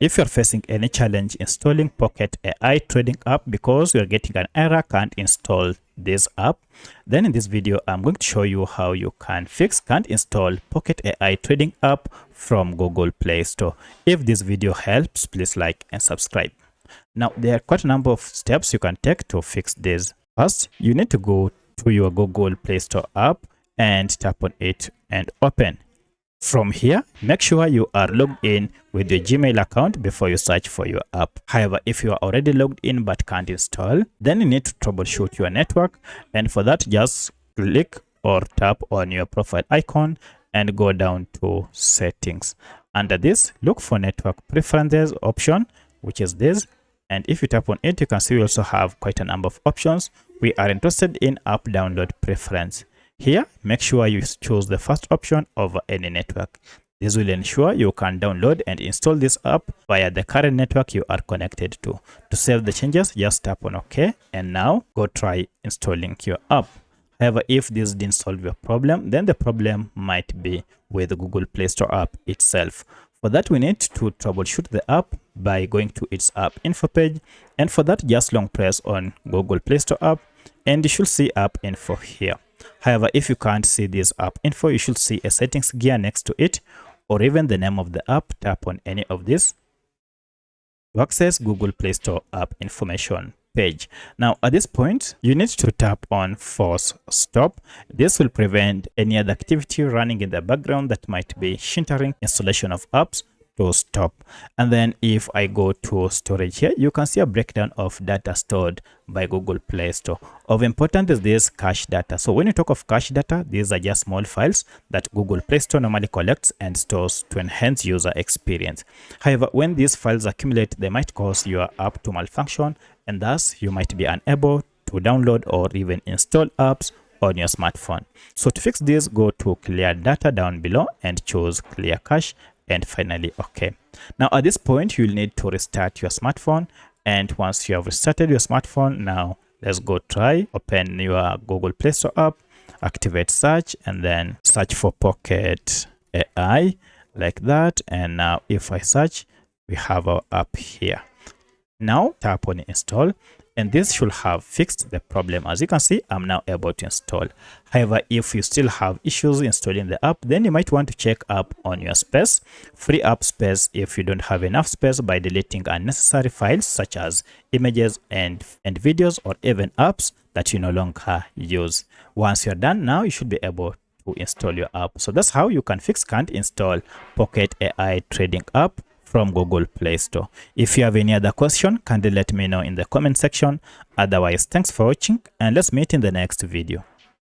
If you're facing any challenge installing Pocket AI trading app because you're getting an error, can't install this app, then in this video I'm going to show you how you can't install Pocket AI trading app from Google Play Store. If this video helps, please like and subscribe. Now there are quite a number of steps you can take to fix this. First, you need to go to your Google Play Store app and tap on it and open. From here, make sure you are logged in with your Gmail account before you search for your app. However, if you are already logged in but can't install, then you need to troubleshoot your network, and for that just click or tap on your profile icon and go down to settings. Under this, look for network preferences option, which is this, and if you tap on it, you can see we also have quite a number of options. We are interested in app download preference. Here, make sure you choose the first option over any network. This will ensure you can download and install this app via the current network you are connected to. To save the changes, just tap on OK, and now go try installing your app. However, if this didn't solve your problem, then the problem might be with the Google Play Store app itself. For that, we need to troubleshoot the app by going to its app info page, and for that, just long press on Google Play Store app, and you should see app info here. However, if you can't see this app info, you should see a settings gear next to it, or even the name of the app. Tap on any of this to access Google Play Store app information page. Now at this point, you need to tap on force stop. This will prevent any other activity running in the background that might be hindering installation of apps to stop. And then if I go to storage here, you can see a breakdown of data stored by Google Play Store. Of importance is this cache data. So when you talk of cache data, these are just small files that Google Play Store normally collects and stores to enhance user experience. However, when these files accumulate, they might cause your app to malfunction, and thus you might be unable to download or even install apps on your smartphone. So to fix this, go to clear data down below and choose clear cache, and finally OK. Now at this point, you'll need to restart your smartphone, and once you have restarted your smartphone, now let's go try open your Google Play Store app, activate search, and then search for Pocket AI like that. And now if I search, we have our app here. Now tap on install, and this should have fixed the problem. As you can see, I'm now able to install. However, if you still have issues installing the app, then you might want to check up on your space. Free up space if you don't have enough space by deleting unnecessary files such as images and videos, or even apps that you no longer use. Once you're done, now you should be able to install your app. So that's how you can't install Pocket AI trading app from Google Play Store. If you have any other question, kindly let me know in the comment section. Otherwise, thanks for watching, and let's meet in the next video.